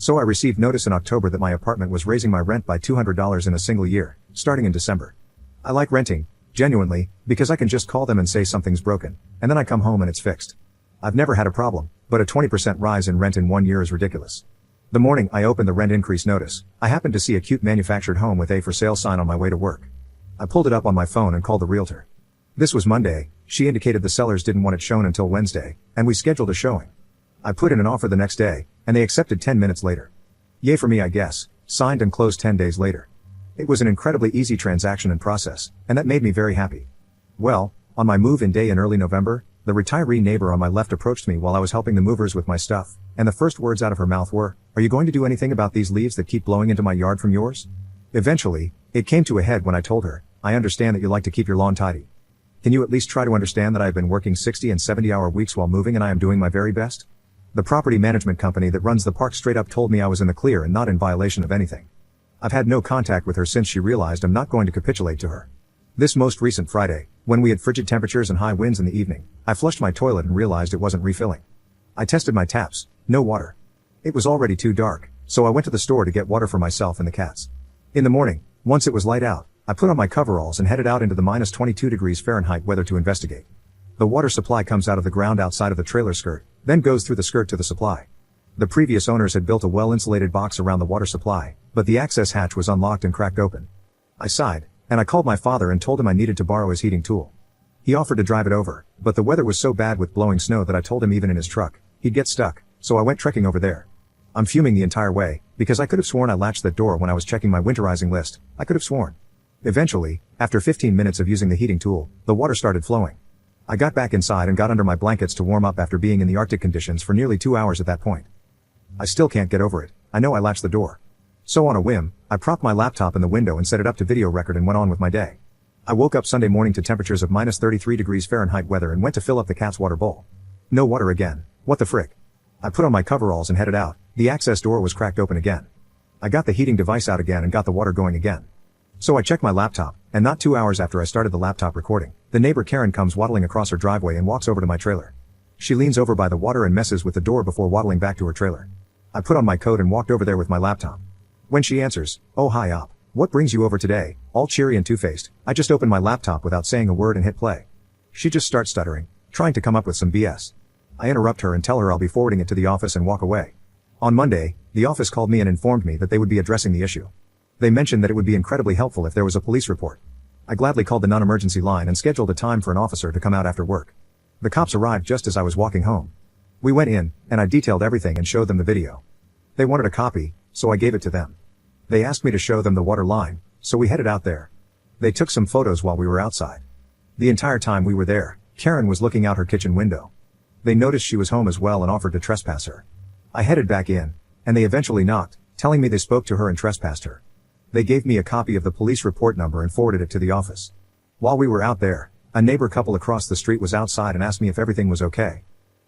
So I received notice in October that my apartment was raising my rent by $200 in a single year, starting in December. I like renting, genuinely, because I can just call them and say something's broken, and then I come home and it's fixed. I've never had a problem, but a 20% rise in rent in 1 year is ridiculous. The morning I opened the rent increase notice, I happened to see a cute manufactured home with a for sale sign on my way to work. I pulled it up on my phone and called the realtor. This was Monday. She indicated the sellers didn't want it shown until Wednesday, and we scheduled a showing. I put in an offer the next day, and they accepted 10 minutes later. Yay for me, I guess. Signed and closed 10 days later. It was an incredibly easy transaction and process, and that made me very happy. Well, on my move-in day in early November, the retiree neighbor on my left approached me while I was helping the movers with my stuff, and the first words out of her mouth were, "Are you going to do anything about these leaves that keep blowing into my yard from yours?" Eventually, it came to a head when I told her, "I understand that you like to keep your lawn tidy. Can you at least try to understand that I have been working 60 and 70-hour weeks while moving and I am doing my very best?" The property management company that runs the park straight up told me I was in the clear and not in violation of anything. I've had no contact with her since she realized I'm not going to capitulate to her. This most recent Friday, when we had frigid temperatures and high winds in the evening, I flushed my toilet and realized it wasn't refilling. I tested my taps, no water. It was already too dark, so I went to the store to get water for myself and the cats. In the morning, once it was light out, I put on my coveralls and headed out into the minus 22 degrees Fahrenheit weather to investigate. The water supply comes out of the ground outside of the trailer skirt, then goes through the skirt to the supply. The previous owners had built a well-insulated box around the water supply, but the access hatch was unlocked and cracked open. I sighed, and I called my father and told him I needed to borrow his heating tool. He offered to drive it over, but the weather was so bad with blowing snow that I told him even in his truck, he'd get stuck, so I went trekking over there. I'm fuming the entire way, because I could have sworn I latched that door when I was checking my winterizing list. I could have sworn. Eventually, after 15 minutes of using the heating tool, the water started flowing. I got back inside and got under my blankets to warm up after being in the Arctic conditions for nearly 2 hours at that point. I still can't get over it. I know I latched the door. So on a whim, I propped my laptop in the window and set it up to video record and went on with my day. I woke up Sunday morning to temperatures of minus 33 degrees Fahrenheit weather and went to fill up the cat's water bowl. No water again. What the frick? I put on my coveralls and headed out. The access door was cracked open again. I got the heating device out again and got the water going again. So I checked my laptop, and not 2 hours after I started the laptop recording, the neighbor Karen comes waddling across her driveway and walks over to my trailer. She leans over by the water and messes with the door before waddling back to her trailer. I put on my coat and walked over there with my laptop. When she answers, "Oh hi Op, what brings you over today?" all cheery and two-faced, I just opened my laptop without saying a word and hit play. She just starts stuttering, trying to come up with some BS. I interrupt her and tell her I'll be forwarding it to the office and walk away. On Monday, the office called me and informed me that they would be addressing the issue. They mentioned that it would be incredibly helpful if there was a police report. I gladly called the non-emergency line and scheduled a time for an officer to come out after work. The cops arrived just as I was walking home. We went in, and I detailed everything and showed them the video. They wanted a copy, so I gave it to them. They asked me to show them the water line, so we headed out there. They took some photos while we were outside. The entire time we were there, Karen was looking out her kitchen window. They noticed she was home as well and offered to trespass her. I headed back in, and they eventually knocked, telling me they spoke to her and trespassed her. They gave me a copy of the police report number and forwarded it to the office. While we were out there, a neighbor couple across the street was outside and asked me if everything was okay.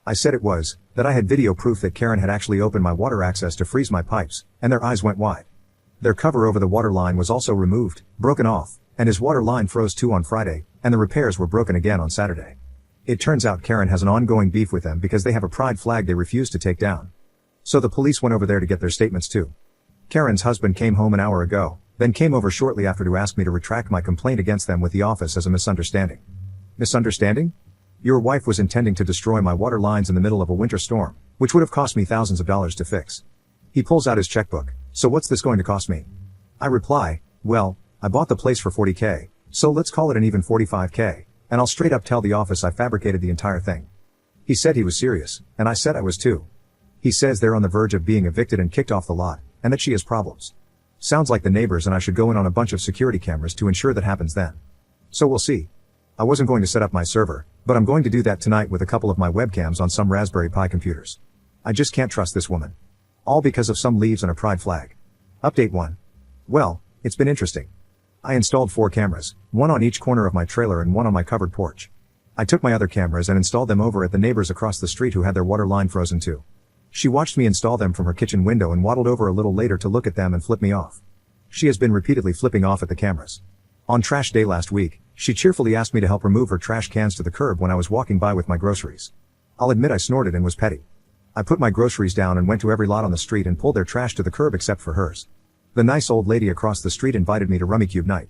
I said it was, that I had video proof that Karen had actually opened my water access to freeze my pipes, and their eyes went wide. Their cover over the water line was also removed, broken off, and his water line froze too on Friday, and the repairs were broken again on Saturday. It turns out Karen has an ongoing beef with them because they have a pride flag they refuse to take down. So the police went over there to get their statements too. Karen's husband came home an hour ago, then came over shortly after to ask me to retract my complaint against them with the office as a misunderstanding. Misunderstanding? Your wife was intending to destroy my water lines in the middle of a winter storm, which would have cost me thousands of dollars to fix. He pulls out his checkbook. So what's this going to cost me? I reply, well, I bought the place for $40K, so let's call it an even $45K, and I'll straight up tell the office I fabricated the entire thing. He said he was serious, and I said I was too. He says they're on the verge of being evicted and kicked off the lot, and that she has problems. Sounds like the neighbors and I should go in on a bunch of security cameras to ensure that happens then. So we'll see. I wasn't going to set up my server, but I'm going to do that tonight with a couple of my webcams on some Raspberry Pi computers. I just can't trust this woman. All because of some leaves and a pride flag. Update 1. Well, it's been interesting. I installed 4 cameras, 1 on each corner of my trailer and 1 on my covered porch. I took my other cameras and installed them over at the neighbors across the street who had their water line frozen too. She watched me install them from her kitchen window and waddled over a little later to look at them and flip me off. She has been repeatedly flipping off at the cameras. On trash day last week, she cheerfully asked me to help remove her trash cans to the curb when I was walking by with my groceries. I'll admit I snorted and was petty. I put my groceries down and went to every lot on the street and pulled their trash to the curb except for hers. The nice old lady across the street invited me to Rummikub night.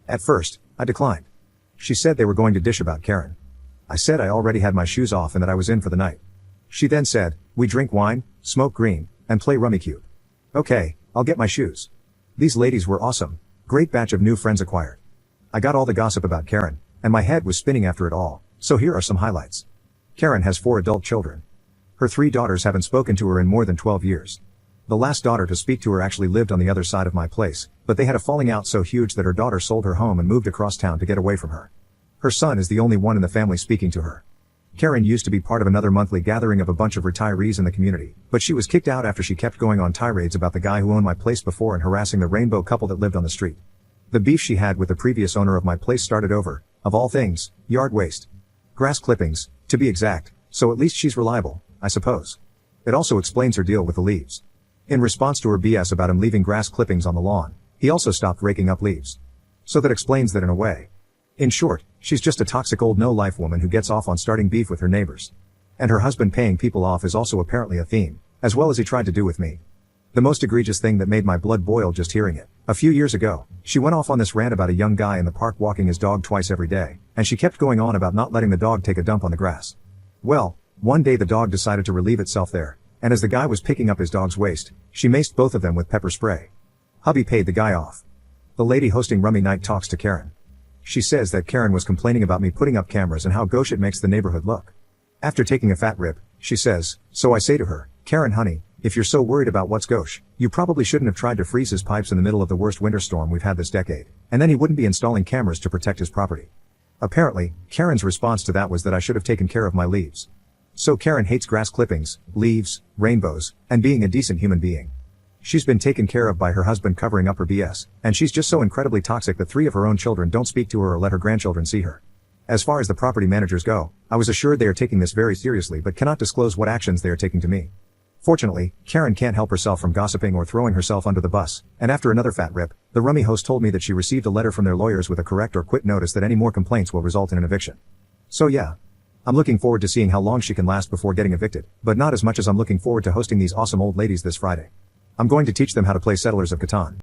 At first, I declined. She said they were going to dish about Karen. I said I already had my shoes off and that I was in for the night. She then said, we drink wine, smoke green, and play Rummikub. Okay, I'll get my shoes. These ladies were awesome. Great batch of new friends acquired. I got all the gossip about Karen, and my head was spinning after it all, so here are some highlights. Karen has 4 adult children. Her 3 daughters haven't spoken to her in more than 12 years. The last daughter to speak to her actually lived on the other side of my place, but they had a falling out so huge that her daughter sold her home and moved across town to get away from her. Her son is the only one in the family speaking to her. Karen used to be part of another monthly gathering of a bunch of retirees in the community, but she was kicked out after she kept going on tirades about the guy who owned my place before and harassing the rainbow couple that lived on the street. The beef she had with the previous owner of my place started over, of all things, yard waste. Grass clippings, to be exact, so at least she's reliable, I suppose. It also explains her deal with the leaves. In response to her BS about him leaving grass clippings on the lawn, he also stopped raking up leaves. So that explains that in a way. In short, she's just a toxic old no-life woman who gets off on starting beef with her neighbors. And her husband paying people off is also apparently a theme, as well as he tried to do with me. The most egregious thing that made my blood boil just hearing it. A few years ago, she went off on this rant about a young guy in the park walking his dog twice every day, and she kept going on about not letting the dog take a dump on the grass. Well, one day the dog decided to relieve itself there, and as the guy was picking up his dog's waste, she maced both of them with pepper spray. Hubby paid the guy off. The lady hosting Rummy Night talks to Karen. She says that Karen was complaining about me putting up cameras and how gauche it makes the neighborhood look. After taking a fat rip, she says, so I say to her, Karen honey, if you're so worried about what's gauche, you probably shouldn't have tried to freeze his pipes in the middle of the worst winter storm we've had this decade, and then he wouldn't be installing cameras to protect his property. Apparently, Karen's response to that was that I should have taken care of my leaves. So Karen hates grass clippings, leaves, rainbows, and being a decent human being. She's been taken care of by her husband covering up her BS, and she's just so incredibly toxic that 3 of her own children don't speak to her or let her grandchildren see her. As far as the property managers go, I was assured they are taking this very seriously but cannot disclose what actions they are taking to me. Fortunately, Karen can't help herself from gossiping or throwing herself under the bus, and after another fat rip, the Rummy host told me that she received a letter from their lawyers with a correct or quit notice that any more complaints will result in an eviction. So yeah. I'm looking forward to seeing how long she can last before getting evicted, but not as much as I'm looking forward to hosting these awesome old ladies this Friday. I'm going to teach them how to play Settlers of Catan.